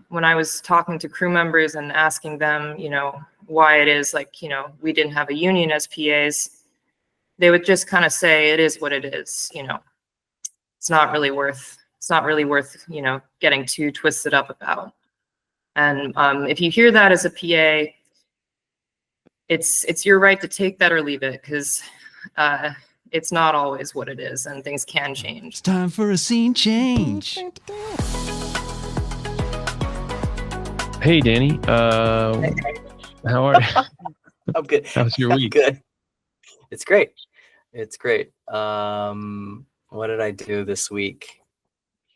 when I was talking to crew members and asking them, why it is like, we didn't have a union as PAs, they would just kind of say, it is what it is. It's not really worth, getting too twisted up about. And if you hear that as a PA, it's your right to take that or leave it, because it's not always what it is, and things can change. It's time for a scene change. Hey, Danny. How are you? I'm good. How's your week? Good. It's great. It's great. What did I do this week?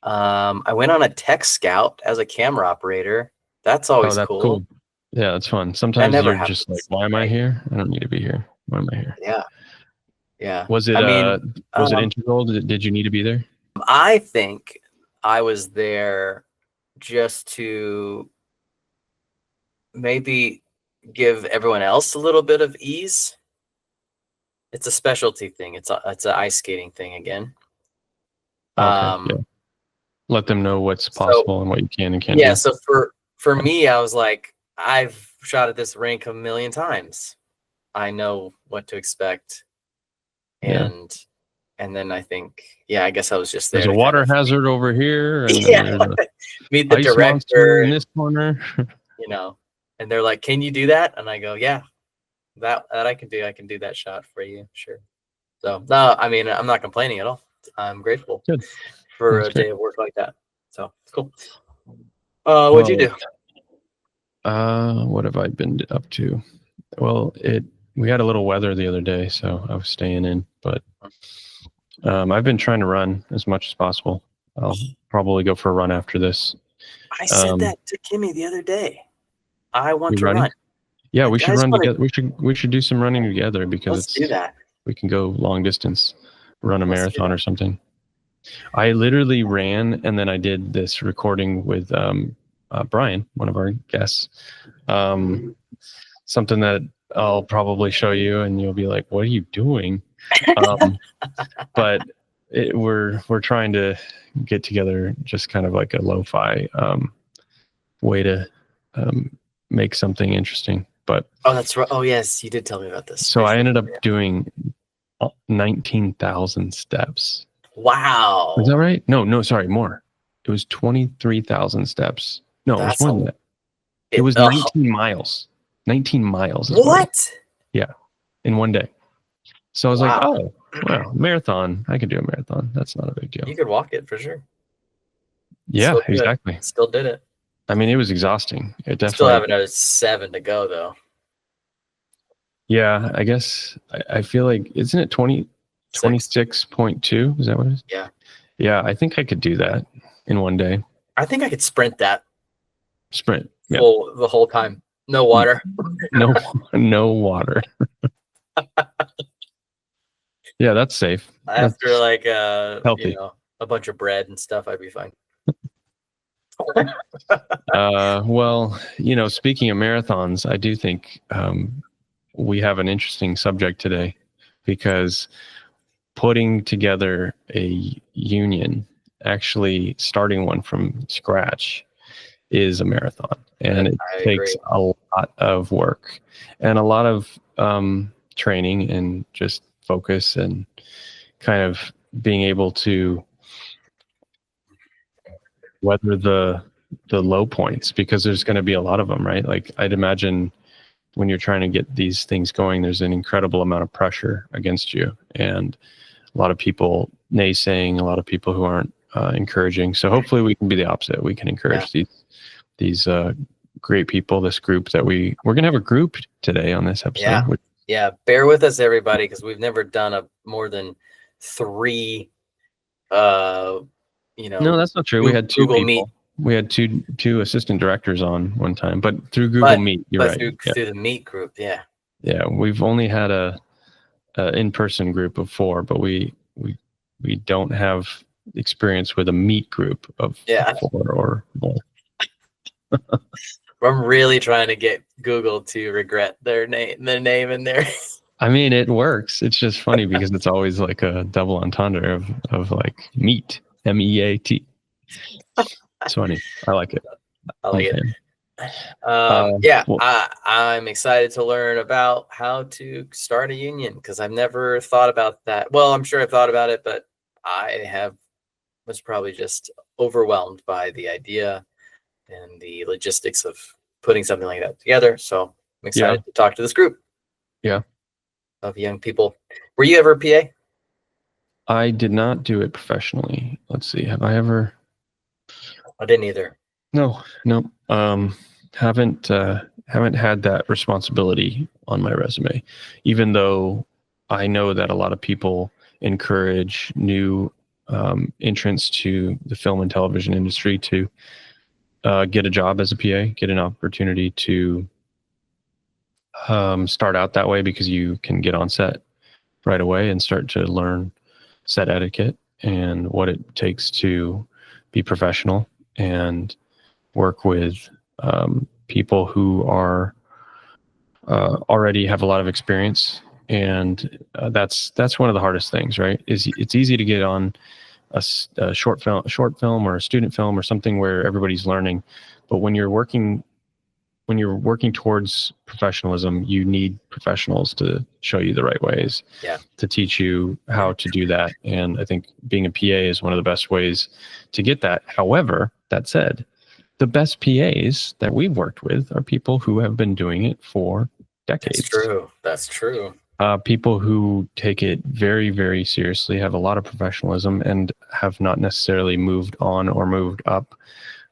I went on a tech scout as a camera operator. That's always cool. Yeah, it's fun. Sometimes you're just like, why am I here? I don't need to be here. Why am I here? Yeah. Yeah. Was it was it integral? Did you need to be there? I think I was there just to maybe give everyone else a little bit of ease. It's a specialty thing. It's an ice skating thing again. Okay, yeah. Let them know what's possible and what you can and can't do. Yeah, so for me, I was like, I've shot at this rink a million times. I know what to expect. And then I think, I guess I was just there. There's a water hazard over here. And meet the director in this corner. And they're like, "Can you do that?" And I go, "Yeah, that I can do. I can do that shot for you, sure." So no, I mean, I'm not complaining at all. I'm grateful for a day of work like that. So it's cool. What'd you do? What have I been up to? Well, we had a little weather the other day, so I was staying in. But I've been trying to run as much as possible. I'll probably go for a run after this. I said that to Kimmy the other day. I want to run. Yeah, we should run together. We should do some running together, because let's do that. We can go long distance, run a marathon or something. I literally ran, and then I did this recording with Brian, one of our guests. Something that I'll probably show you, and you'll be like, "What are you doing?" But we're trying to get together, just kind of like a lo-fi way to make something interesting. But that's right. Oh yes, you did tell me about this. So I ended up doing 19,000 steps. Wow. Is that right? No, sorry, more. It was 23,000 steps. No, it was more than that. It was 19 miles. 19 miles. What? Yeah, in one day. So I was like, oh, well, marathon. I could do a marathon. That's not a big deal. You could walk it for sure. Yeah, exactly. Still did it. I mean, it was exhausting. It definitely. Still have another 7 to go, though. Yeah, I guess I feel like, isn't it 26.2? Is that what it is? Yeah. Yeah, I think I could do that in one day. I think I could sprint that. Sprint. Yeah. The whole time. No water. No water. Yeah, that's safe. After healthy. A bunch of bread and stuff, I'd be fine. Well, speaking of marathons, I do think we have an interesting subject today, because putting together a union, actually starting one from scratch, is a marathon, and it takes a lot of work and a lot of training and just focus and kind of being able to weather the low points, because there's going to be a lot of them, right? Like, I'd imagine when you're trying to get these things going, there's an incredible amount of pressure against you, and a lot of people naysaying, a lot of people who aren't encouraging. So hopefully we can be the opposite. We can encourage these great people, this group that we're going to have a group today on this episode. Yeah. Bear with us, everybody, because we've never done more than 3, No, that's not true. We had 2 Google people. Meet. We had two assistant directors on one time, but through Google Meet, you're right. Through the Meet group, yeah. Yeah, we've only had a in-person group of 4, but we don't have experience with a Meet group of 4 or more. I'm really trying to get Google to regret their name in there. I mean, it works. It's just funny because it's always like a double entendre of like meat, MEAT. It's funny. I like it. I like it. Okay. Yeah, well- I'm excited to learn about how to start a union because I've never thought about that. Well, I'm sure I've thought about it, but was probably just overwhelmed by the idea and the logistics of putting something like that together. So I'm excited to talk to this group. Yeah. Of young people. Were you ever a PA? I did not do it professionally. Let's see. Have I ever? I didn't either. No. Haven't had that responsibility on my resume, even though I know that a lot of people encourage new entrants to the film and television industry to get a job as a PA, get an opportunity to start out that way because you can get on set right away and start to learn set etiquette and what it takes to be professional and work with people who are already have a lot of experience. And that's one of the hardest things, right? Is it's easy to get on a short film or a student film or something where everybody's learning, but when you're working towards professionalism, you need professionals to show you the right ways, to teach you how to do that. And I think being a PA is one of the best ways to get that. However, that said, the best PAs that we've worked with are people who have been doing it for decades. That's true. People who take it very, very seriously, have a lot of professionalism, and have not necessarily moved on or moved up,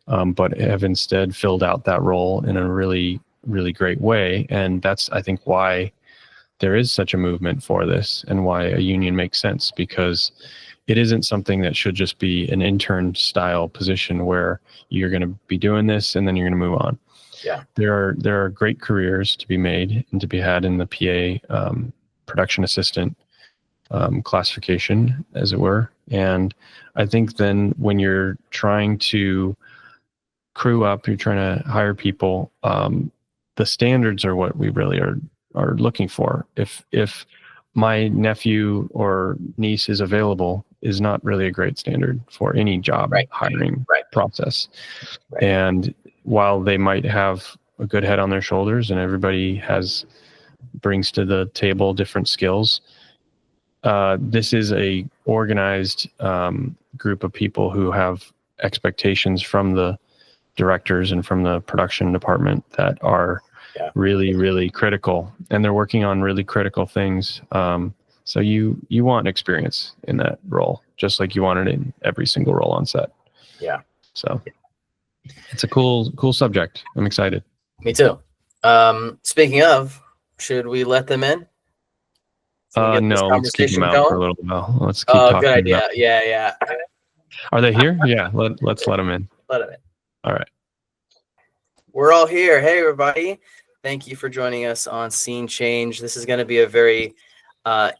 but have instead filled out that role in a really, really great way. And that's, I think, why there is such a movement for this and why a union makes sense, because it isn't something that should just be an intern style position where you're going to be doing this and then you're going to move on. Yeah. There are great careers to be made and to be had in the PA production assistant classification, as it were. And I think then when you're trying to crew up, you're trying to hire people, the standards are what we really are looking for. If my nephew or niece is available is not really a great standard for any job hiring process. Right. And while they might have a good head on their shoulders and everybody brings to the table different skills, this is a organized group of people who have expectations from the directors and from the production department that are really, really critical, and they're working on really critical things. So you want experience in that role, just like you want it in every single role on set. Yeah. So it's a cool subject. I'm excited. Me too. Speaking of, should we let them in? No, let's keep them out for a little while. Let's keep talking. Good idea. Yeah. Are they here? Yeah. Let's let them in. Let them in. All right. We're all here. Hey, everybody. Thank you for joining us on Scene Change. This is going to be a very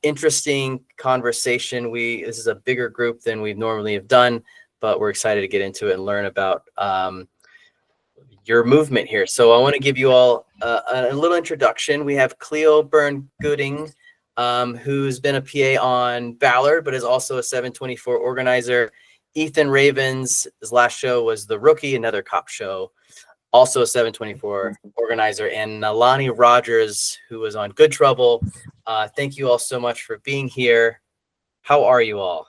interesting conversation. This is a bigger group than we normally have done, but we're excited to get into it and learn about your movement here. So I want to give you all a little introduction. We have Clio Byrne-Gudding, who's been a PA on Ballard, but is also a 724 organizer. Ethan Ravens, his last show was The Rookie, another cop show, also a 724 organizer, and Nalani Rodgers, who was on Good Trouble. Thank you all so much for being here. How are you all?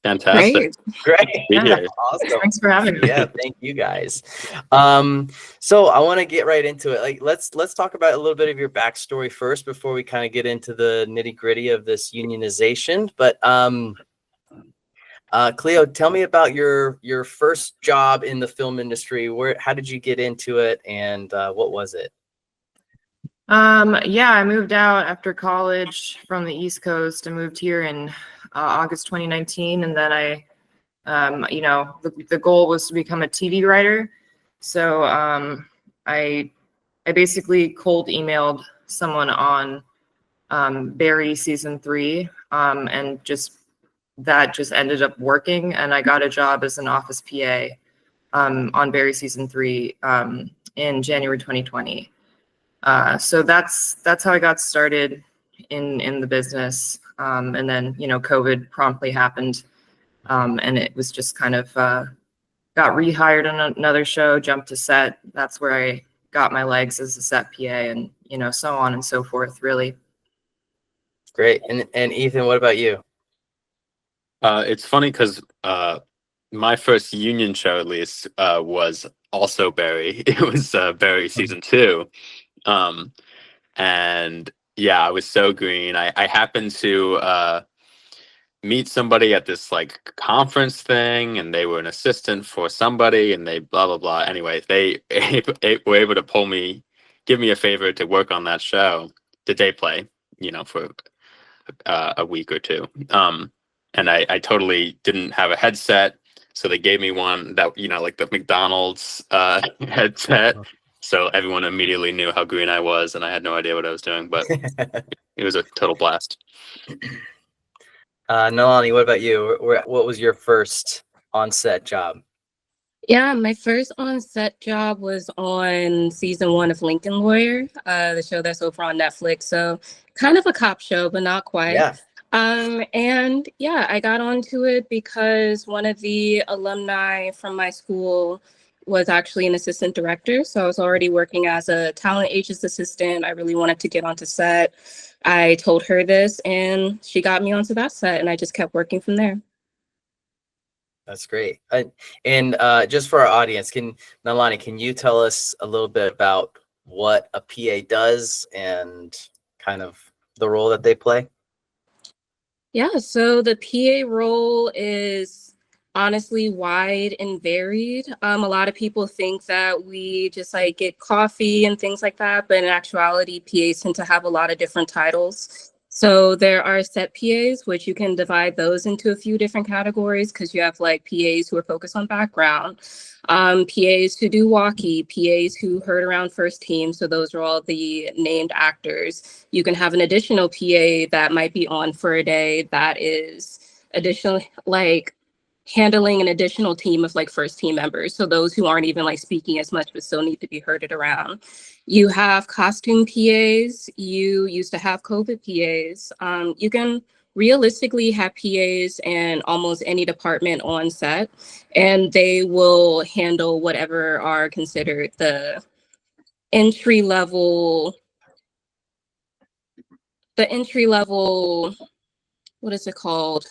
Fantastic. Great. Yeah. Awesome. Thanks for having me. Yeah, thank you guys. So I want to get right into it. Like, let's talk about a little bit of your backstory first before we kind of get into the nitty-gritty of this unionization. But Clio, tell me about your first job in the film industry. How did you get into it, and what was it? Yeah, I moved out after college from the East Coast. I moved here in August 2019, and then I, the goal was to become a TV writer. So I basically cold emailed someone on Barry season 3, and that just ended up working, and I got a job as an office PA on Barry season 3 in January 2020. So that's how I got started in the business. And then, COVID promptly happened. And it was just kind of got rehired on another show, jumped to set. That's where I got my legs as a set PA, and so on and so forth, really. Great. And Ethan, what about you? It's funny because my first union show, at least, was also Barry. It was Barry season 2. And yeah, I was so green. I happened to meet somebody at this like conference thing, and they were an assistant for somebody, and they blah blah blah. Anyway, they were able to give me a favor to work on that show, the day play, for a week or two. And I totally didn't have a headset, so they gave me one that like the McDonald's headset. So everyone immediately knew how green I was, and I had no idea what I was doing, but it was a total blast. Nalani, what about you? What was your first on-set job? Yeah, my first on-set job was on season 1 of Lincoln Lawyer, the show that's over on Netflix. So kind of a cop show, but not quite. Yeah. And yeah, I got onto it because one of the alumni from my school was actually an assistant director. So I was already working as a talent agent's assistant. I really wanted to get onto set. I told her this, and she got me onto that set, and I just kept working from there. That's great. And just for our audience, Nalani, can you tell us a little bit about what a PA does and kind of the role that they play? Yeah, so the PA role is honestly wide and varied. A lot of people think that we just like get coffee and things like that, but in actuality, PAs tend to have a lot of different titles. So there are set PAs, which you can divide those into a few different categories, because you have like PAs who are focused on background, PAs who do walkie, PAs who herd around first team. So those are all the named actors. You can have an additional PA that might be on for a day that is additional, like handling an additional team of like first team members. So those who aren't even like speaking as much, but still need to be herded around. You have costume PAs. You used to have COVID PAs. You can realistically have PAs in almost any department on set, and they will handle whatever are considered the entry level, what is it called?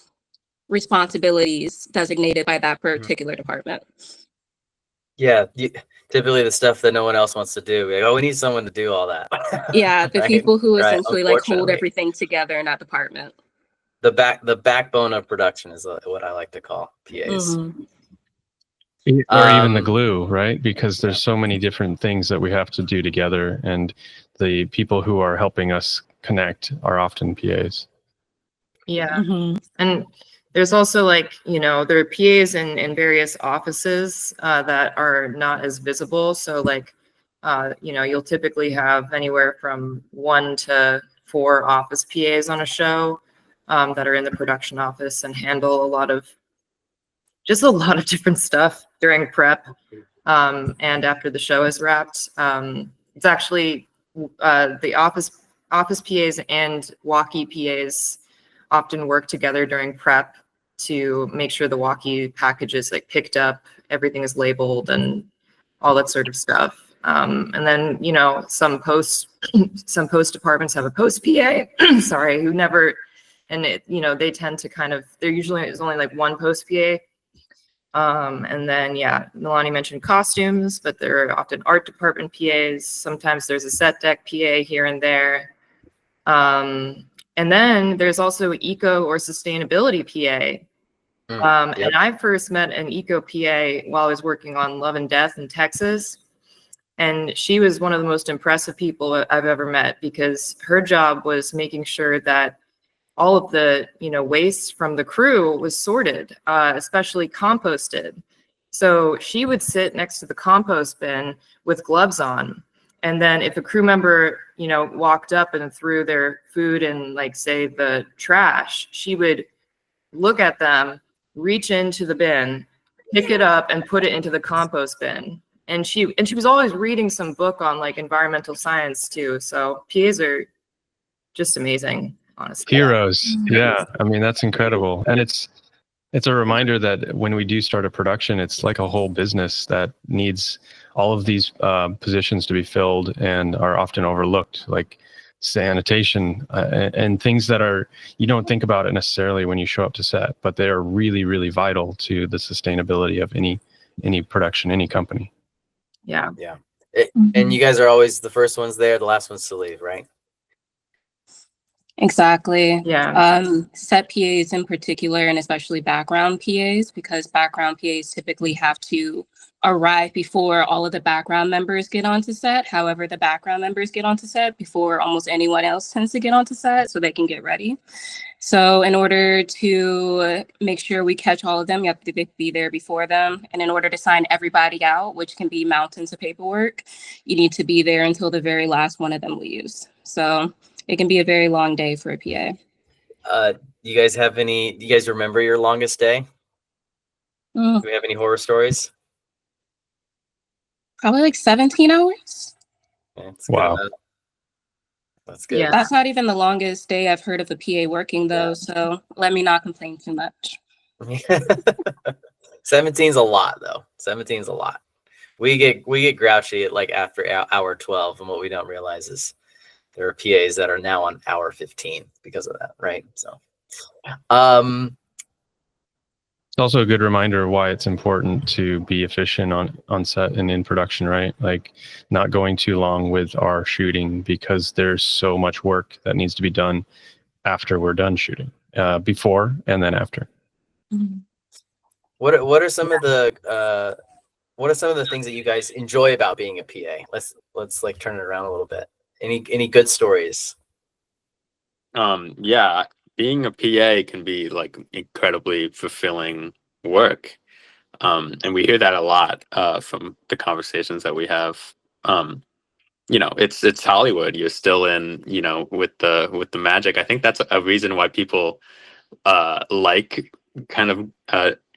Responsibilities designated by that particular department. Yeah, typically the stuff that no one else wants to do. Like, oh, we need someone to do all that. Yeah, the Right? people who essentially like hold Unfortunately. everything together in that department. The backbone of production is what I like to call PAs. Mhm. Or even the glue, right? Because there's so many different things that we have to do together, and the people who are helping us connect are often PAs. Yeah. Mhm. And there's also like, there are PAs in various offices that are not as visible. So like, you'll typically have anywhere from 1 to 4 office PAs on a show that are in the production office and handle a lot of different stuff during prep and after the show is wrapped. It's actually the office PAs and walkie PAs often work together during prep to make sure the walkie package is like picked up, everything is labeled, and all that sort of stuff. And then some post departments have a post PA, sorry, who never, and they tend to there usually is only like 1 post PA. And then Nalani mentioned costumes, but there are often art department PAs. Sometimes there's a set deck PA here and there. And then there's also eco or sustainability PA. Yep. And I first met an eco PA while I was working on Love and Death in Texas. And she was one of the most impressive people I've ever met, because her job was making sure that all of the waste from the crew was sorted, especially composted. So she would sit next to the compost bin with gloves on. And then if a crew member, walked up and threw their food in, like, say, the trash, she would look at them, reach into the bin, pick it up, and put it into the compost bin. And she was always reading some book on like environmental science too. So PAs are just amazing, honestly. Heroes. Yeah. I mean, that's incredible. And it's It's a reminder that when we do start a production, it's like a whole business that needs all of these positions to be filled and are often overlooked, like sanitation and things that are, you don't think about it necessarily when you show up to set, but they are really, really vital to the sustainability of any production, any company. Yeah. Yeah. And you guys are always the first ones there, the last ones to leave, right? Exactly. Yeah. Set PAs in particular, and especially background PAs, because background PAs typically have to arrive before all of the background members get onto set. However, the background members get onto set before almost anyone else tends to get onto set so they can get ready. So in order to make sure we catch all of them, you have to be there before them. And in order to sign everybody out, which can be mountains of paperwork, you need to be there until the very last one of them leaves. So it can be a very long day for a PA. Do you guys remember your longest day? Do we have any horror stories? Probably like 17 hours. Yeah, that's Wow. good. That's good. Yeah. That's not even the longest day I've heard of a PA working though. Yeah. So let me not complain too much. 17's a lot though. 17's a lot. We get grouchy at like after hour 12, and what we don't realize is there are PAs that are now on hour 15 because of that, right? So It's also a good reminder of why it's important to be efficient on set and in production, right? Like not going too long with our shooting because there's so much work that needs to be done after we're done shooting, before and then after. what are some of the things that you guys enjoy about being a PA? Let's like turn it around a little bit. Any good stories? Yeah, being a PA can be like incredibly fulfilling work. And we hear that a lot from the conversations that we have. It's Hollywood. You're still in, with the magic. I think that's a reason why people like kind of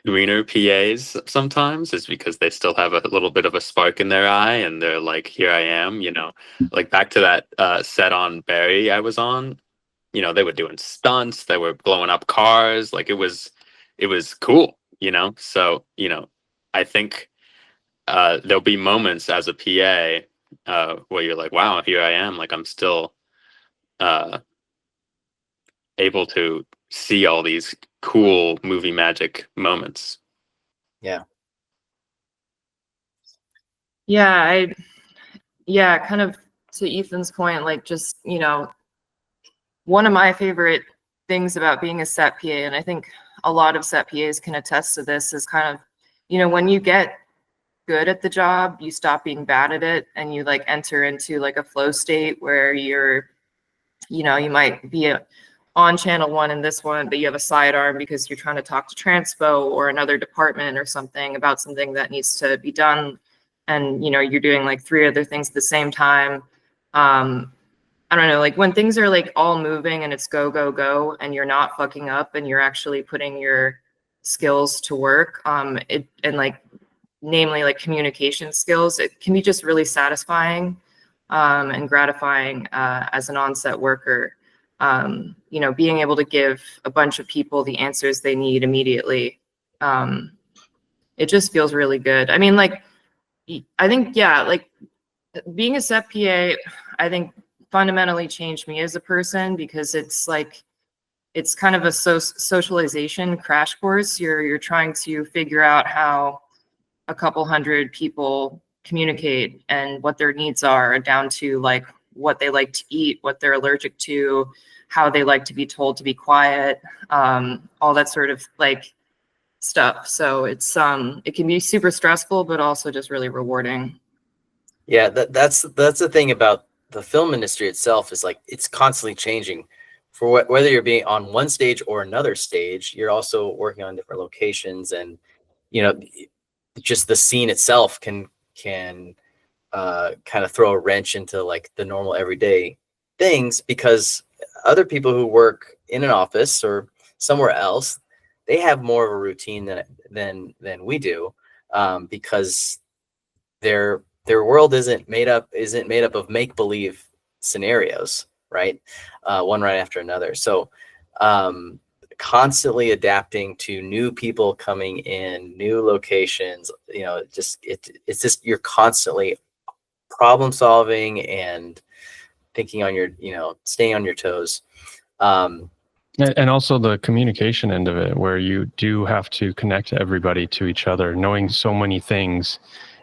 greener PAs sometimes, is because they still have a little bit of a spark in their eye and they're like, here I am, like back to that set on Barry I was on. They were doing stunts, they were blowing up cars, like it was cool, So, I think there'll be moments as a PA where you're like, wow, here I am, like I'm still able to see all these cool movie magic moments. Yeah. Yeah, kind of to Ethan's point, like just, one of my favorite things about being a set PA, and I think a lot of set PAs can attest to this, is kind of, when you get good at the job, you stop being bad at it and you like enter into like a flow state where you're, you might be on channel 1 in this one, but you have a sidearm because you're trying to talk to transpo or another department or something about something that needs to be done. And, you're doing like 3 other things at the same time. I don't know, like when things are like all moving and it's go, go, go, and you're not fucking up and you're actually putting your skills to work, and like, namely like communication skills, it can be just really satisfying and gratifying as an on-set worker. Being able to give a bunch of people the answers they need immediately. It just feels really good. I mean, like, I think, yeah, like being a set PA, I think fundamentally changed me as a person, because it's like, it's kind of a socialization crash course. You're trying to figure out how a couple hundred people communicate and what their needs are, down to like what they like to eat, what they're allergic to, how they like to be told to be quiet, all that sort of like stuff. So it's it can be super stressful, but also just really rewarding. Yeah, that's the thing about the film industry itself, is like it's constantly changing. For whether you're being on one stage or another stage, you're also working on different locations, and just the scene itself can kind of throw a wrench into like the normal everyday things, because other people who work in an office or somewhere else, they have more of a routine than we do, because their world isn't made up of make-believe scenarios, right? One right after another. So constantly adapting to new people coming in, new locations. You know, it's just you're constantly problem solving and thinking on your, staying on your toes. And also the communication end of it, where you do have to connect everybody to each other, knowing so many things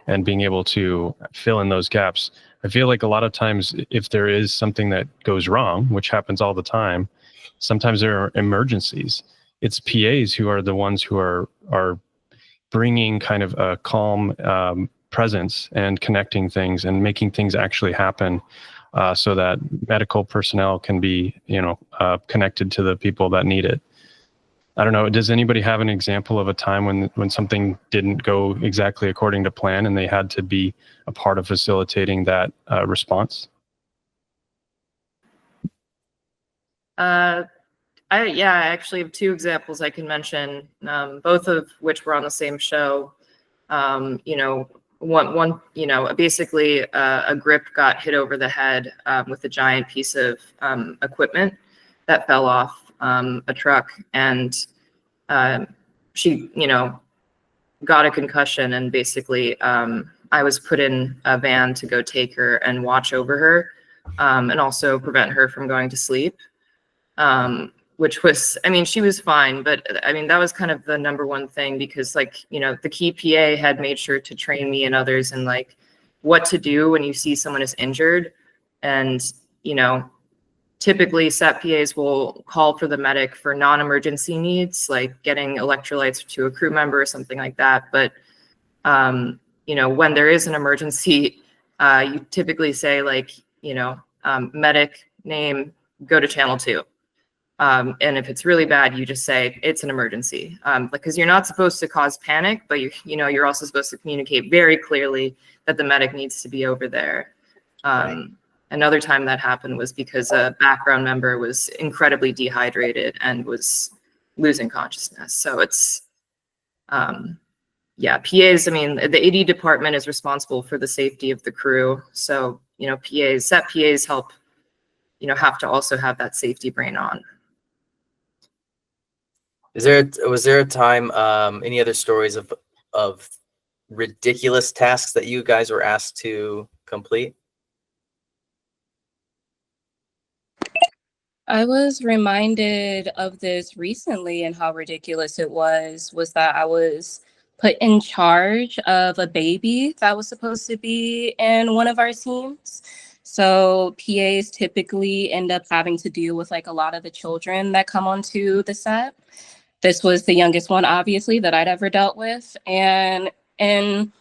and being able to fill in those gaps. I feel like a lot of times if there is something that goes wrong, which happens all the time, sometimes there are emergencies. It's PAs who are the ones who are bringing kind of a calm presence and connecting things and making things actually happen, so that medical personnel can be, connected to the people that need it. I don't know. Does anybody have an example of a time when something didn't go exactly according to plan and they had to be a part of facilitating that response? I actually have two examples I can mention, both of which were on the same show. Basically a grip got hit over the head with a giant piece of equipment that fell off a truck, and she, got a concussion, and basically I was put in a van to go take her and watch over her, and also prevent her from going to sleep. Which was, she was fine, but that was kind of the number one thing, because the key PA had made sure to train me and others in what to do when you see someone is injured. And, typically SET PAs will call for the medic for non-emergency needs, like getting electrolytes to a crew member or something like that. But, when there is an emergency, you typically say medic name, go to channel 2. And if it's really bad, you just say it's an emergency, because you're not supposed to cause panic, but you're also supposed to communicate very clearly that the medic needs to be over there. Right. Another time that happened was because a background member was incredibly dehydrated and was losing consciousness. So it's, PAs, the AD department is responsible for the safety of the crew. So, SET PAs help, have to also have that safety brain on. Was there a time, any other stories of ridiculous tasks that you guys were asked to complete? I was reminded of this recently, and how ridiculous it was that I was put in charge of a baby that was supposed to be in one of our scenes. So PAs typically end up having to deal with a lot of the children that come onto the set. This was the youngest one, obviously, that I'd ever dealt with. And in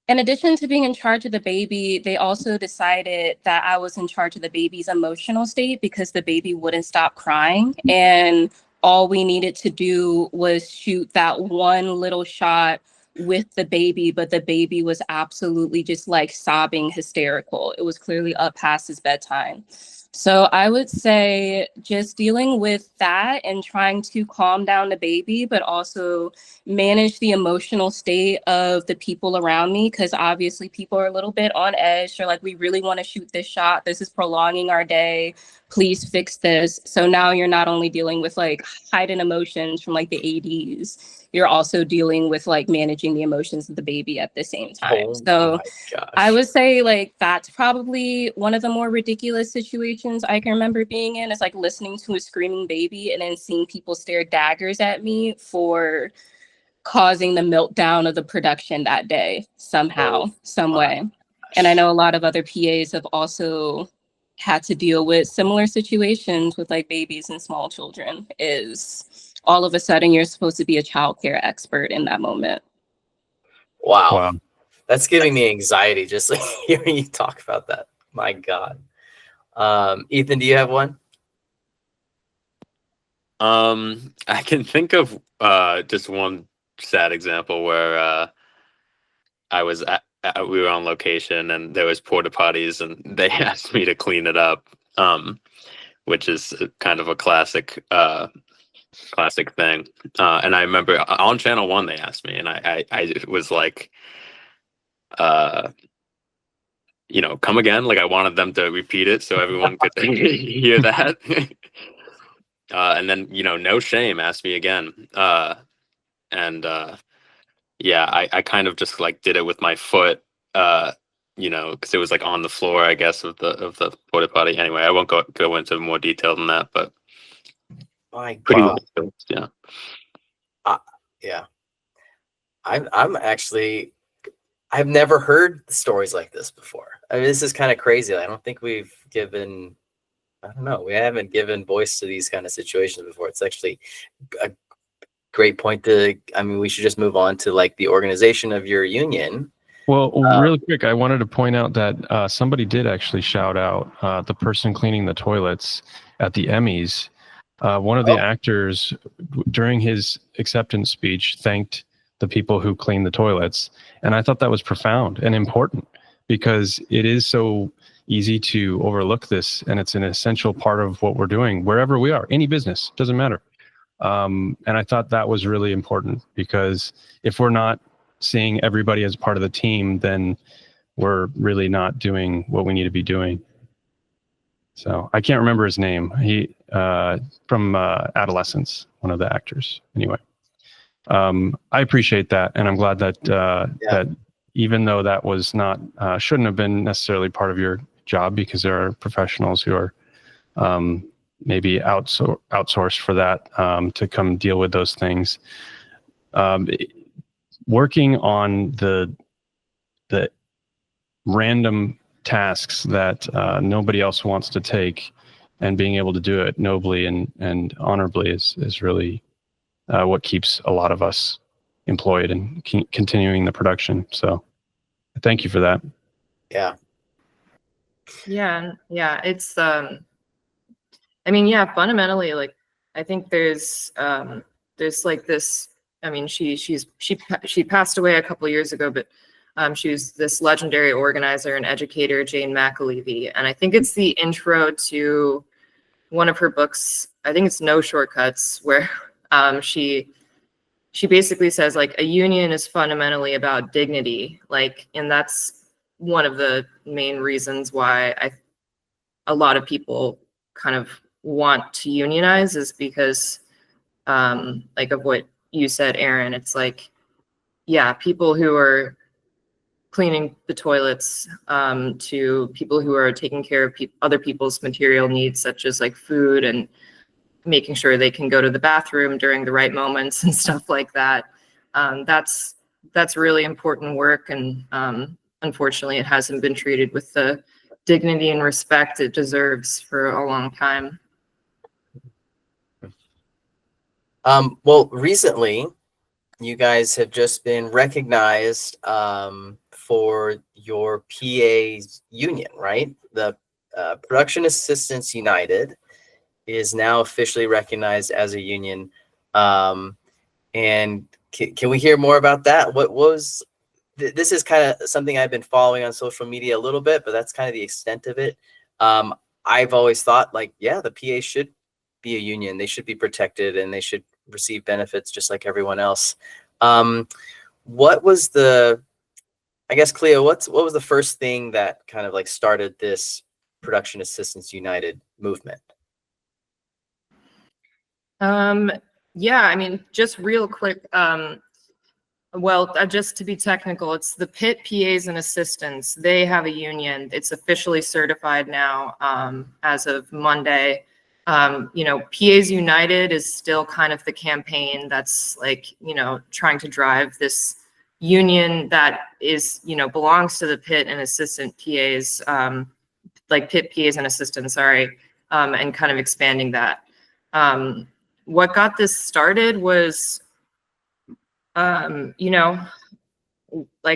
addition to being in charge of the baby, they also decided that I was in charge of the baby's emotional state, because the baby wouldn't stop crying. And all we needed to do was shoot that one little shot with the baby, but the baby was absolutely just sobbing hysterical. It was clearly up past his bedtime. So I would say just dealing with that and trying to calm down the baby, but also manage the emotional state of the people around me, because obviously people are a little bit on edge. They're we really want to shoot this shot. This is prolonging our day. Please fix this. So now you're not only dealing with heightened emotions from the ADs, you're also dealing with managing the emotions of the baby at the same time. So I would say that's probably one of the more ridiculous situations I can remember being in, is listening to a screaming baby and then seeing people stare daggers at me for causing the meltdown of the production that day somehow, some way. And I know a lot of other PAs have also had to deal with similar situations with babies and small children. Is all of a sudden you're supposed to be a childcare expert in that moment. Wow. That's giving me anxiety just hearing you talk about that. My God. Ethan, do you have one? I can think of just one sad example where we were on location and there was porta potties and they asked me to clean it up, which is kind of a classic thing. And I remember on Channel 1 they asked me, and I was come again. I wanted them to repeat it so everyone could hear that. And then, no shame, asked me again. And yeah, I kind of just like did it with my foot, because it was like on the floor, I guess, of the porta potty. Anyway, I won't go into more detail than that, but pretty Wow. ridiculous, yeah. Yeah. I'm actually, I've never heard stories like this before. I mean, this is kind of crazy. I don't think we haven't given voice to these kind of situations before. It's actually a great point we should just move on to like the organization of your union. Well, really quick, I wanted to point out that somebody did actually shout out the person cleaning the toilets at the Emmys. One of the actors, during his acceptance speech, thanked the people who clean the toilets. And I thought that was profound and important because it is so easy to overlook this. And it's an essential part of what we're doing wherever we are, any business, doesn't matter. And I thought that was really important because if we're not seeing everybody as part of the team, then we're really not doing what we need to be doing. So I can't remember his name. He from Adolescence, one of the actors. Anyway, I appreciate that, and I'm glad that that even though that was not shouldn't have been necessarily part of your job, because there are professionals who are maybe outsourced for that to come deal with those things. Working on the random tasks that nobody else wants to take and being able to do it nobly and honorably is really what keeps a lot of us employed and continuing the production. So thank you for that. Yeah. Yeah. It's, fundamentally, like, I think there's like this, she passed away a couple of years ago, but she was this legendary organizer and educator, Jane McAlevey. And I think it's the intro to one of her books. I think it's No Shortcuts, where she basically says, like, a union is fundamentally about dignity. Like, and that's one of the main reasons why a lot of people kind of want to unionize, is because like of what you said, Aaron. It's like, yeah, people who are cleaning the toilets, to people who are taking care of other people's material needs, such as like food and making sure they can go to the bathroom during the right moments and stuff like that. That's really important work, and unfortunately, it hasn't been treated with the dignity and respect it deserves for a long time. Well, recently, you guys have just been recognized for your PA's union, right? The Production Assistants United is now officially recognized as a union. And can we hear more about that? What was this is kind of something I've been following on social media a little bit, but that's kind of the extent of it. I've always thought, like, yeah, the PA should be a union. They should be protected and they should receive benefits just like everyone else. What was I guess, Clio, what was the first thing that kind of like started this Production Assistants United movement? Yeah, just real quick. Just to be technical, it's the Pitt PAs and Assistants. They have a union. It's officially certified now, as of Monday. PAs United is still kind of the campaign that's like, trying to drive this union that is, belongs to the Pitt and Assistant PAs, like Pitt PAs and Assistants, sorry, and kind of expanding that. What got this started was, like,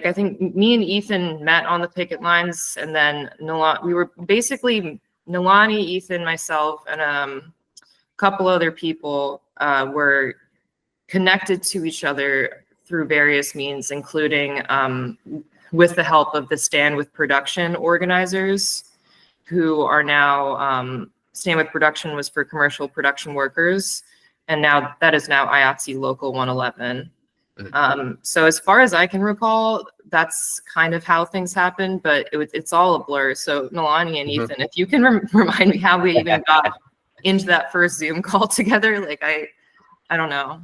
I think me and Ethan met on the picket lines, and then we were basically Nalani, Ethan, myself, and a couple other people were connected to each other through various means, including with the help of the Stand With Production organizers, who are now, Stand With Production was for commercial production workers, and now that is now IATSE Local 111. So as far as I can recall, that's kind of how things happen, but it's all a blur. So Nalani and Ethan, if you can remind me how we even got into that first Zoom call together. Like I don't know.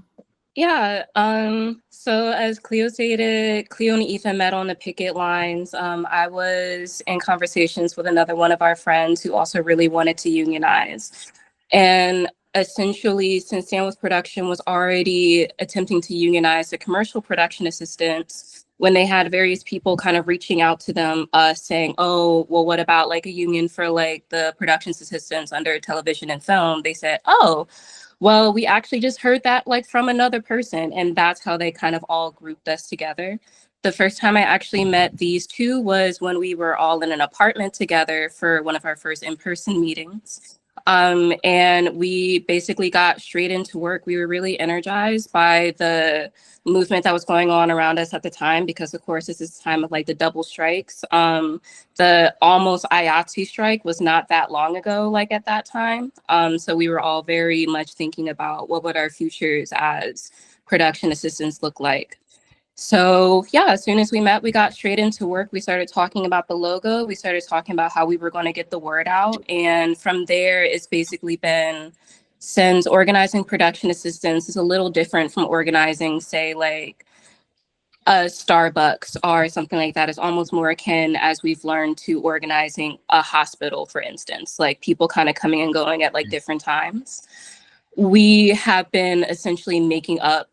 Yeah. So as Cleo stated, Cleo and Ethan met on the picket lines. I was in conversations with another one of our friends who also really wanted to unionize. And essentially, since Sandwich Production was already attempting to unionize the commercial production assistants, when they had various people kind of reaching out to them, saying, oh, well, what about like a union for like the production assistants under television and film? They said, oh, well, we actually just heard that like from another person. And that's how they kind of all grouped us together. The first time I actually met these two was when we were all in an apartment together for one of our first in-person meetings. And we basically got straight into work. We were really energized by the movement that was going on around us at the time, because of course this is the time of like the double strikes. The almost IATSE strike was not that long ago, like at that time. So we were all very much thinking about what would our futures as production assistants look like. So yeah, as soon as we met, we got straight into work. We started talking about the logo. We started talking about how we were going to get the word out. And from there, it's basically been, since organizing production assistants is a little different from organizing, say, like a Starbucks or something like that. It's almost more akin, as we've learned, to organizing a hospital, for instance, like people kind of coming and going at like different times. We have been essentially making up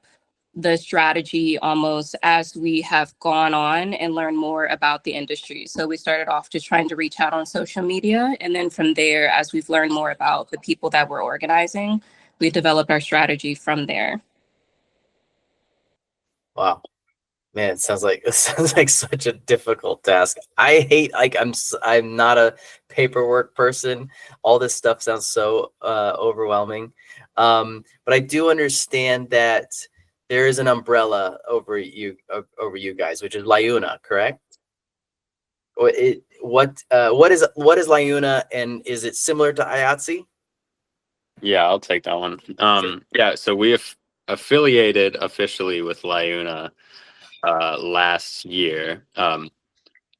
the strategy almost as we have gone on and learned more about the industry. So we started off just trying to reach out on social media. And then from there, as we've learned more about the people that we're organizing, we developed our strategy from there. Wow. Man, it sounds like such a difficult task. I hate, like, I'm not a paperwork person. All this stuff sounds so overwhelming. But I do understand that there is an umbrella over you guys, which is LIUNA, correct? What is LIUNA, and is it similar to IATSE? Yeah, I'll take that one. Yeah, so we have affiliated officially with LIUNA last year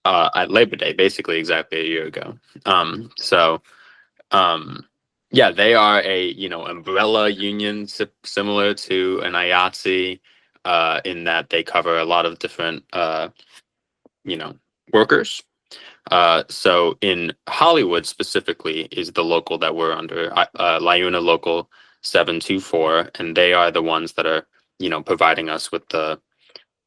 at Labor Day, basically exactly a year ago. Yeah, they are a umbrella union similar to an IATSE in that they cover a lot of different workers. So in Hollywood specifically is the local that we're under, LIUNA Local 724, and they are the ones that are providing us with the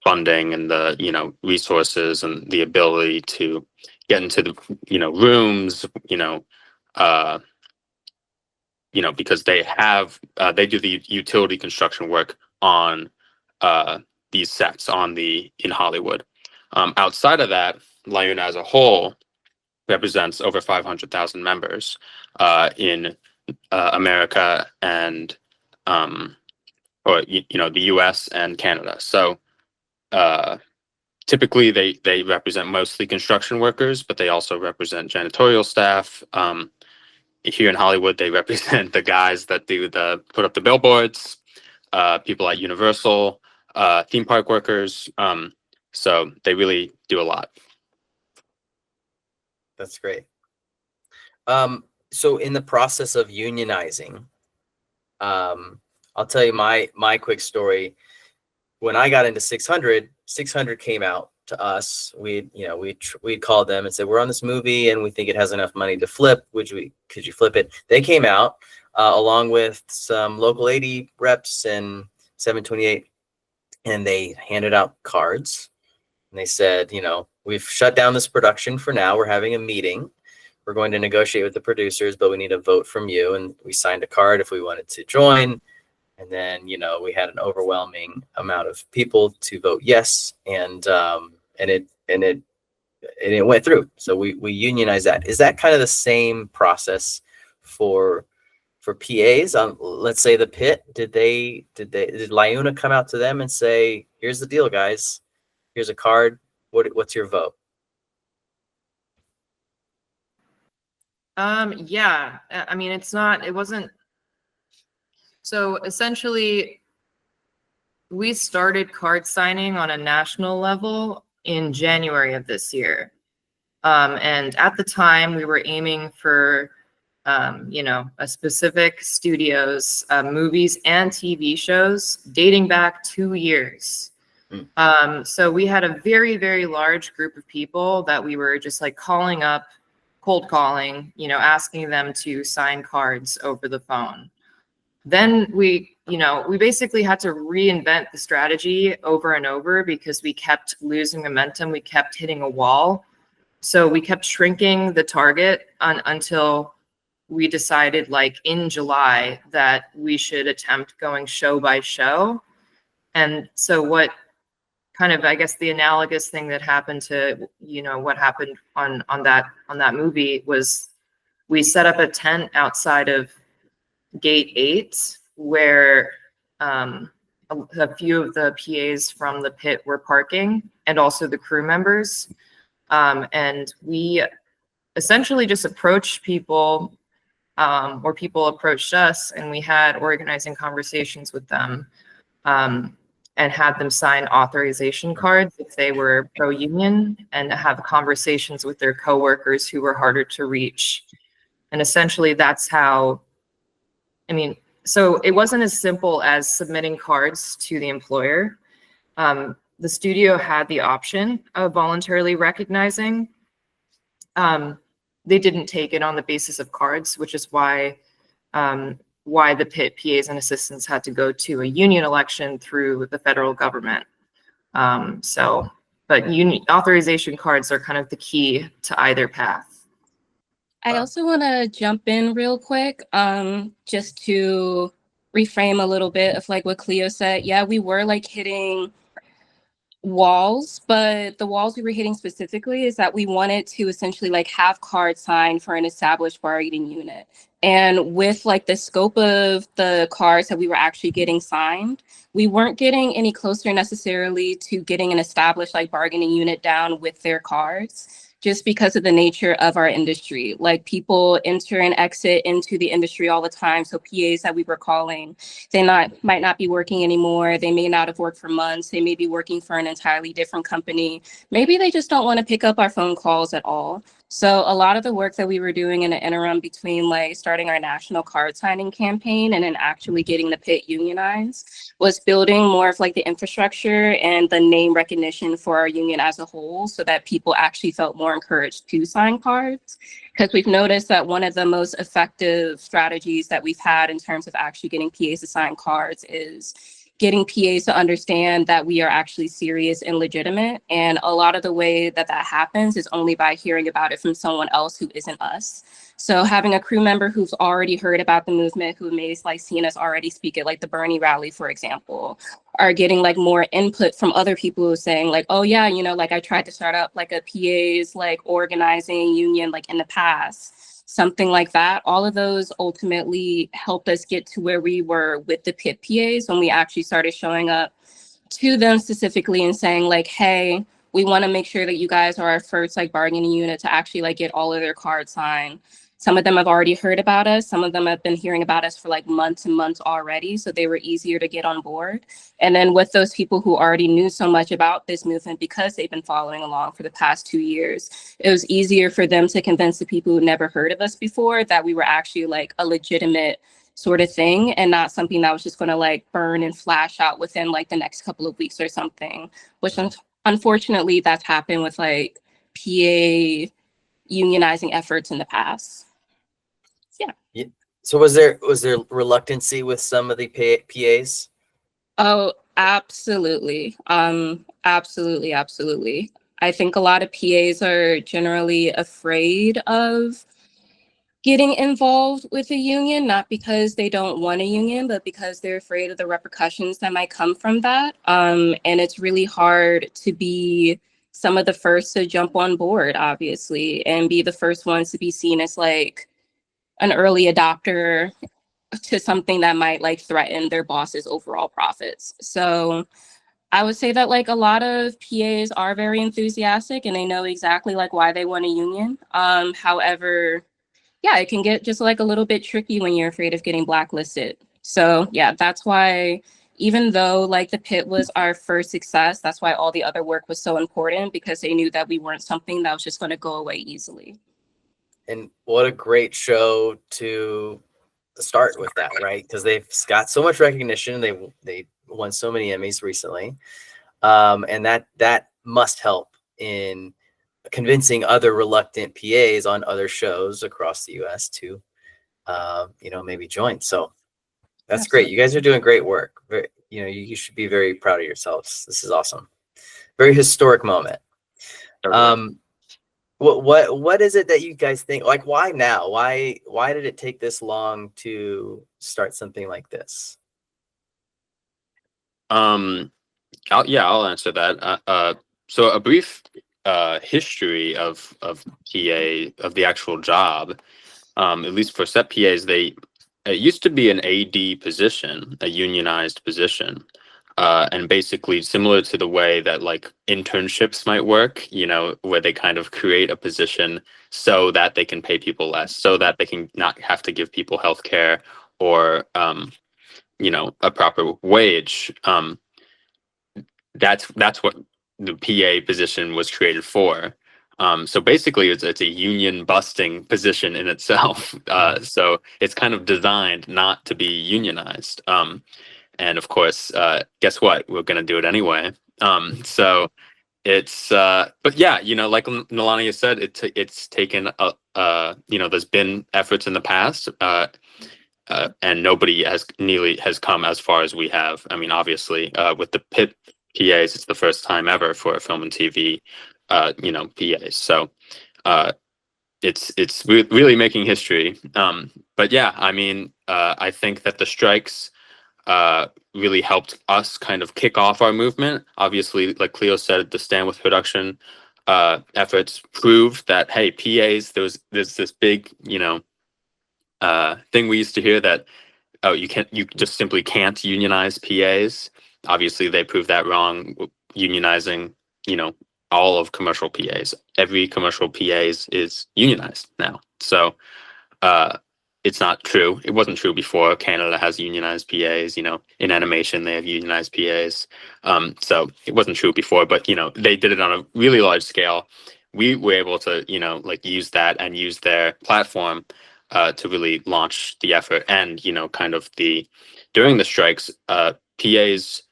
funding and the resources and the ability to get into the rooms, because they do the utility construction work on these sets in Hollywood. Outside of that, LIUNA as a whole represents over 500,000 members in America and the U.S. and Canada. So typically they represent mostly construction workers, but they also represent janitorial staff. Here in Hollywood, they represent the guys that put up the billboards, people at Universal, theme park workers. So they really do a lot. That's great. So in the process of unionizing, I'll tell you my quick story. When I got into 600 came out to us. We'd called them and said, we're on this movie and we think it has enough money to flip. Could you flip it? They came out along with some local 80 reps and 728, and they handed out cards. And they said, we've shut down this production for now. We're having a meeting. We're going to negotiate with the producers, but we need a vote from you. And we signed a card if we wanted to join. And then, we had an overwhelming amount of people to vote yes, and it went through. So we unionized that. Is that kind of the same process for PAs? Let's say the Pitt. Did LIUNA come out to them and say, "Here's the deal, guys. Here's a card. What's your vote?" Yeah, I mean, it wasn't. So essentially, we started card signing on a national level in January of this year. And at the time, we were aiming for you know, a specific studio's movies and TV shows dating back 2 years. So we had a very, very large group of people that we were just like calling up, cold calling, you know, asking them to sign cards over the phone. Then we, you know, we basically had to reinvent the strategy over and over because we kept losing momentum. We kept hitting a wall. So we kept shrinking the target until we decided, like in July, that we should attempt going show by show. And so what kind of, I guess, the analogous thing that happened to, you know, what happened on that movie was we set up a tent outside of Gate 8 where a few of the PAs from the pit were parking and also the crew members. And we essentially just approached people, or people approached us, and we had organizing conversations with them, and had them sign authorization cards if they were pro-union, and have conversations with their coworkers who were harder to reach. And essentially that's how, I mean, so it wasn't as simple as submitting cards to the employer. The studio had the option of voluntarily recognizing. They didn't take it on the basis of cards, which is why the Pitt PAs and assistants had to go to a union election through the federal government. But union authorization cards are kind of the key to either path. I also want to jump in real quick, just to reframe a little bit of like what Clio said. Yeah, we were like hitting walls, but the walls we were hitting specifically is that we wanted to essentially like have cards signed for an established bargaining unit. And with like the scope of the cards that we were actually getting signed, we weren't getting any closer necessarily to getting an established like bargaining unit down with their cards, just because of the nature of our industry. Like people enter and exit into the industry all the time. So PAs that we were calling, they might not be working anymore. They may not have worked for months. They may be working for an entirely different company. Maybe they just don't want to pick up our phone calls at all. So a lot of the work that we were doing in the interim between like starting our national card signing campaign and then actually getting the Pitt unionized was building more of like the infrastructure and the name recognition for our union as a whole, so that people actually felt more encouraged to sign cards. Because we've noticed that one of the most effective strategies that we've had in terms of actually getting PAs to sign cards is getting PAs to understand that we are actually serious and legitimate. And a lot of the way that that happens is only by hearing about it from someone else who isn't us. So having a crew member who's already heard about the movement, who may like seen us already speak at like the Bernie rally, for example, are getting like more input from other people who are saying like, oh yeah, you know, like I tried to start up like a PA's like organizing union like in the past. Something like that. All of those ultimately helped us get to where we were with the Pitt PAs when we actually started showing up to them specifically and saying like, hey, we want to make sure that you guys are our first like bargaining unit to actually like get all of their cards signed. Some of them have already heard about us. Some of them have been hearing about us for like months and months already. So they were easier to get on board. And then with those people who already knew so much about this movement because they've been following along for the past 2 years, it was easier for them to convince the people who never heard of us before that we were actually like a legitimate sort of thing and not something that was just going to like burn and flash out within like the next couple of weeks or something, which unfortunately that's happened with like PA unionizing efforts in the past. Yeah. So was there reluctancy with some of the PAs? Oh, absolutely. Absolutely. I think a lot of PAs are generally afraid of getting involved with a union, not because they don't want a union, but because they're afraid of the repercussions that might come from that. And it's really hard to be some of the first to jump on board, obviously, and be the first ones to be seen as like an early adopter to something that might like threaten their boss's overall profits. So I would say that like a lot of PAs are very enthusiastic and they know exactly like why they want a union. However, yeah, it can get just like a little bit tricky when you're afraid of getting blacklisted. So yeah, that's why even though like the Pitt was our first success, that's why all the other work was so important, because they knew that we weren't something that was just going to go away easily. and what a great show to start with that, right? Because they've got so much recognition. They won so many Emmys recently, and that must help in convincing other reluctant PAs on other shows across the U.S. to, maybe join. So that's great. You guys are doing great work. You should be very proud of yourselves. This is awesome. Very historic moment. What is it that you guys think? Like, why now? Why did it take this long to start something like this? I'll answer that. So a brief history of PA, of the actual job, at least for SEP PAs, it used to be an AD position, a unionized position. And basically similar to the way that like internships might work, where they kind of create a position so that they can pay people less, so that they can not have to give people health care or, a proper wage. That's what the PA position was created for. So basically it's a union busting position in itself. So it's kind of designed not to be unionized. And of course, guess what? We're going to do it anyway. So it's, but yeah, like Nalani has said, it's taken, there's been efforts in the past, and nobody has come as far as we have. I mean, obviously, with the Pitt PAs, it's the first time ever for a film and TV, PAs. So it's really making history. But yeah, I mean, I think that the strikes really helped us kind of kick off our movement. Obviously, like Clio said, the Stand With Production efforts proved that, hey, PAs, there's this big, thing we used to hear that, oh, you just simply can't unionize PAs. Obviously, they proved that wrong, unionizing, all of commercial PAs. Every commercial PAs is unionized now. So it's not true. It wasn't true before. Canada has unionized PAs, in animation, they have unionized PAs. So it wasn't true before, but, they did it on a really large scale. We were able to, use that and use their platform to really launch the effort. And, kind of during the strikes, PAs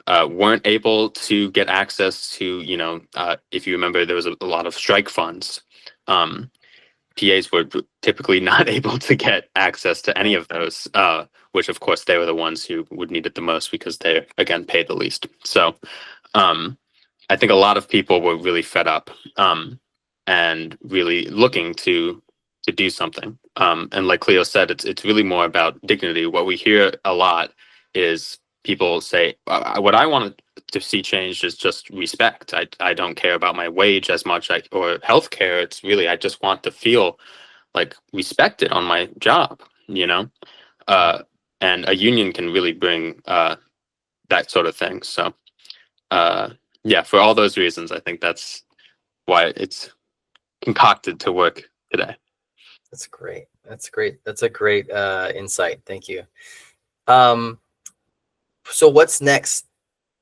weren't able to get access to, if you remember, there was a lot of strike funds. PAs were typically not able to get access to any of those, which of course they were the ones who would need it the most because they're, again, paid the least. So I think a lot of people were really fed up and really looking to do something. And like Cleo said, it's really more about dignity. What we hear a lot is people say, what I want to see changed is just respect. I don't care about my wage as much or healthcare. It's really, I just want to feel like respected on my job, and a union can really bring that sort of thing. So yeah, for all those reasons, I think that's why it's concocted to work today. That's great. That's great. That's a great insight. Thank you. So what's next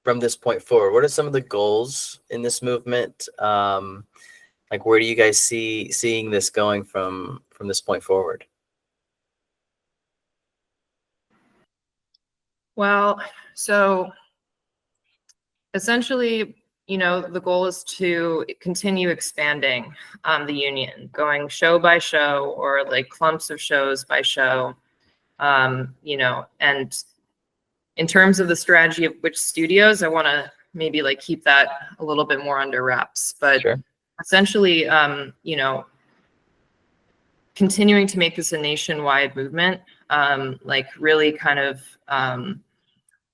from this point forward? What are some of the goals in this movement? Like, where do you guys seeing this going from this point forward? Well, so essentially, the goal is to continue expanding the union, going show by show or like clumps of shows by show, and in terms of the strategy of which studios, I want to maybe like keep that a little bit more under wraps, but Sure. essentially, continuing to make this a nationwide movement, like really kind of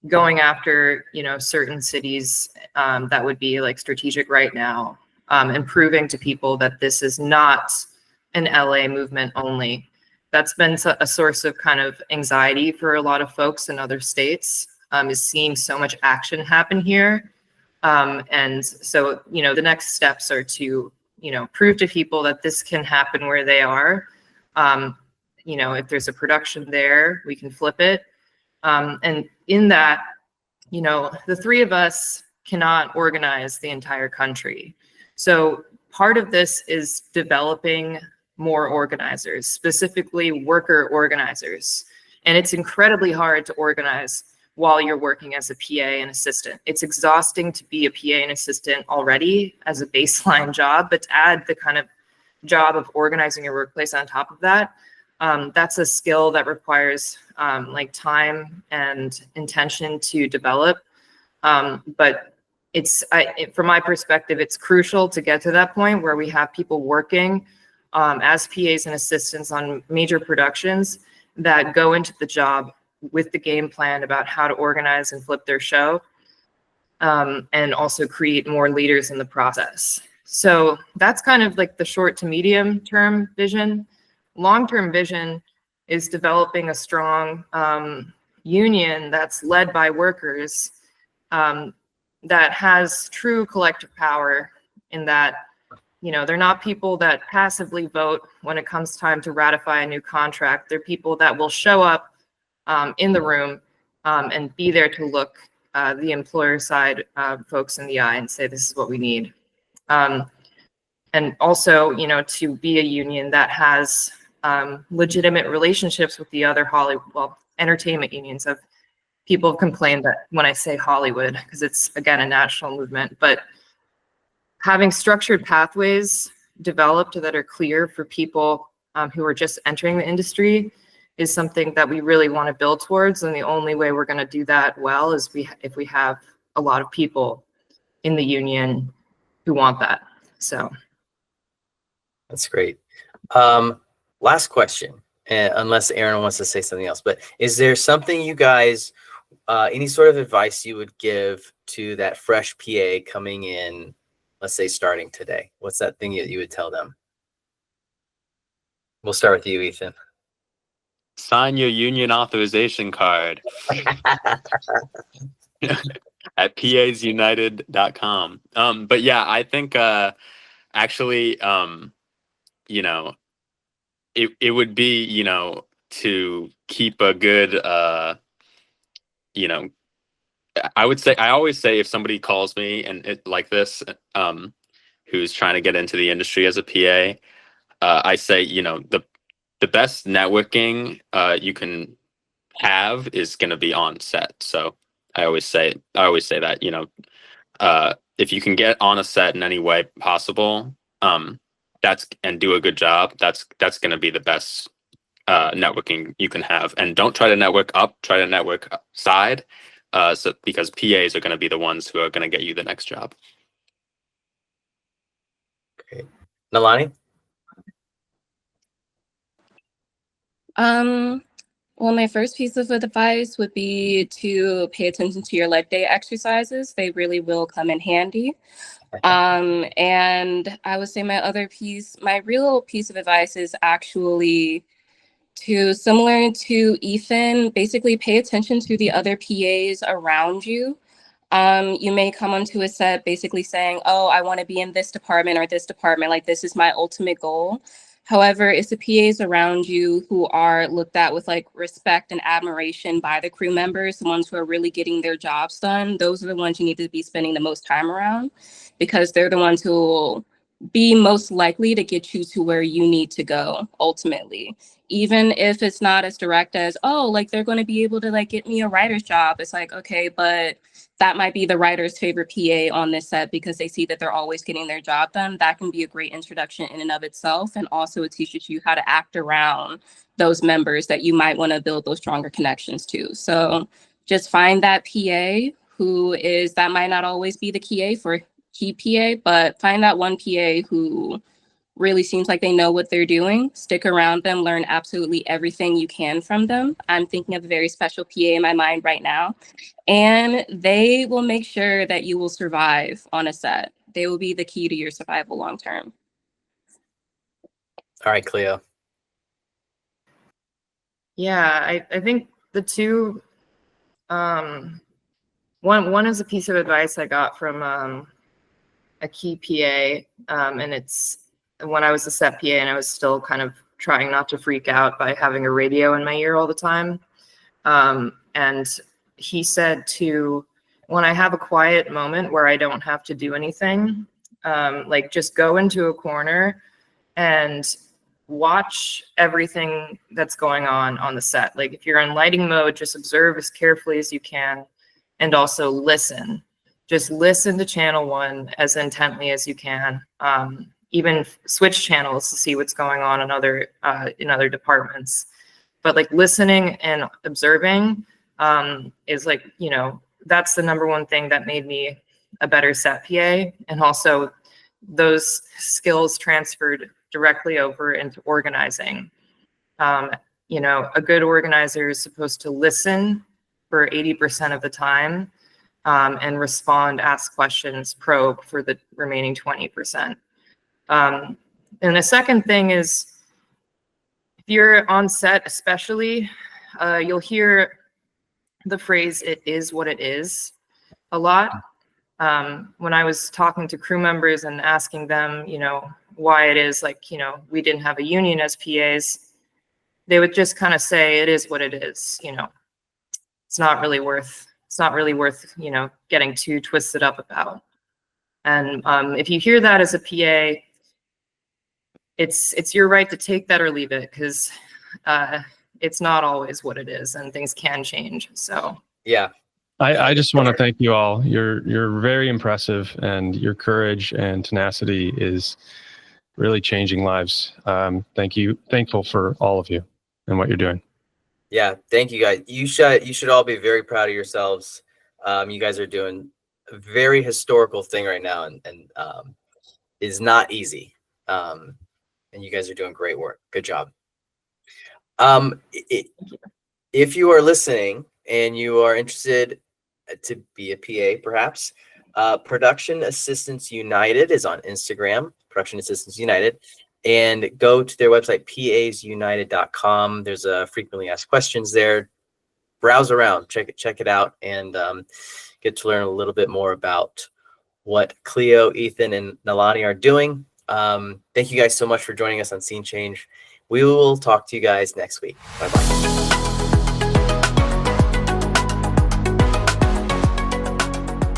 going after, certain cities that would be like strategic right now, and proving to people that this is not an LA movement only. That's been a source of kind of anxiety for a lot of folks in other states, is seeing so much action happen here. And so, the next steps are to, prove to people that this can happen where they are. If there's a production there, we can flip it. And in that, the three of us cannot organize the entire country. So part of this is developing more organizers, specifically worker organizers. And it's incredibly hard to organize while you're working as a PA and assistant. It's exhausting to be a PA and assistant already as a baseline job, but to add the kind of job of organizing your workplace on top of that, that's a skill that requires like time and intention to develop. But from my perspective, it's crucial to get to that point where we have people working as PAs and assistants on major productions that go into the job with the game plan about how to organize and flip their show, and also create more leaders in the process. So that's kind of like the short to medium term vision. Long-term vision is developing a strong union that's led by workers, that has true collective power, in that, you know, they're not people that passively vote when it comes time to ratify a new contract. They're people that will show up in the room and be there to look the employer side folks in the eye and say, this is what we need. And also, you know, to be a union that has legitimate relationships with the other entertainment unions. People have complained that when I say Hollywood, because it's, again, a national movement, but having structured pathways developed that are clear for people who are just entering the industry is something that we really want to build towards. And the only way we're going to do that well is if we have a lot of people in the union who want that. So that's great. Last question, unless Aaron wants to say something else, but is there something you guys, any sort of advice you would give to that fresh PA coming in, let's say starting today? What's that thing that you would tell them? We'll start with you, Ethan. Sign your union authorization card at pasunited.com. But yeah, I think actually, you know, it would be, you know, to keep a good, you know, I always say if somebody calls me and like this, who's trying to get into the industry as a PA, I say, you know, the best networking you can have is going to be on set. So I always say that, you know, if you can get on a set in any way possible, and do a good job, that's going to be the best networking you can have. And don't try to network up, try to network side, because PAs are going to be the ones who are going to get you the next job. Great. Nalani? Well, my first piece of advice would be to pay attention to your leg day exercises. They really will come in handy. And I would say my real piece of advice is actually similar to Ethan, basically pay attention to the other PAs around you. You may come onto a set basically saying, oh, I want to be in this department or this department, like this is my ultimate goal. However, it's the PAs around you who are looked at with like respect and admiration by the crew members, the ones who are really getting their jobs done. Those are the ones you need to be spending the most time around, because they're the ones who will be most likely to get you to where you need to go ultimately. Even if it's not as direct as, oh, like they're going to be able to like get me a writer's job. It's like, okay, but that might be the writer's favorite PA on this set because they see that they're always getting their job done. That can be a great introduction in and of itself. And also it teaches you how to act around those members that you might want to build those stronger connections to. So just find that PA that might not always be the key PA, but find that one PA who really seems like they know what they're doing. Stick around them, learn absolutely everything you can from them. I'm thinking of a very special PA in my mind right now, and they will make sure that you will survive on a set. They will be the key to your survival long term. All right, Clio. yeah, I think the two, one is a piece of advice I got from a key PA, and it's when I was a set PA and I was still kind of trying not to freak out by having a radio in my ear all the time. And he said when I have a quiet moment where I don't have to do anything, like just go into a corner and watch everything that's going on the set. Like if you're in lighting mode, just observe as carefully as you can, and also listen. Just listen to channel 1 as intently as you can. Even switch channels to see what's going on in other departments. But like listening and observing is like, you know, that's the number one thing that made me a better set PA. And also those skills transferred directly over into organizing. You know, a good organizer is supposed to listen for 80% of the time and respond, ask questions, probe for the remaining 20%. And the second thing is, if you're on set especially, you'll hear the phrase, "it is what it is," a lot. When I was talking to crew members and asking them, you know, why it is like, you know, we didn't have a union as PAs, they would just kind of say, "it is what it is," you know, it's not really worth, you know, getting too twisted up about. And if you hear that as a PA, it's your right to take that or leave it, because it's not always what it is, and things can change. So Yeah. I just want to thank you all. You're very impressive, and your courage and tenacity is really changing lives. Thankful for all of you and what you're doing. Yeah, thank you guys. You should all be very proud of yourselves. You guys are doing a very historical thing right now, and it's not easy. And you guys are doing great work. Good job. If you are listening and you are interested to be a PA, perhaps, Production Assistants United is on Instagram, Production Assistants United, and go to their website, pasunited.com. There's a frequently asked questions there. Browse around, check it out, and get to learn a little bit more about what Clio, Ethan, and Nalani are doing. Thank you guys so much for joining us on Scene Change. We will talk to you guys next week. Bye-bye.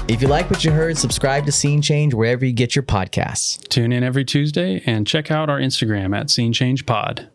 If you like what you heard, subscribe to Scene Change wherever you get your podcasts. Tune in every Tuesday and check out our Instagram at Scene Change Pod.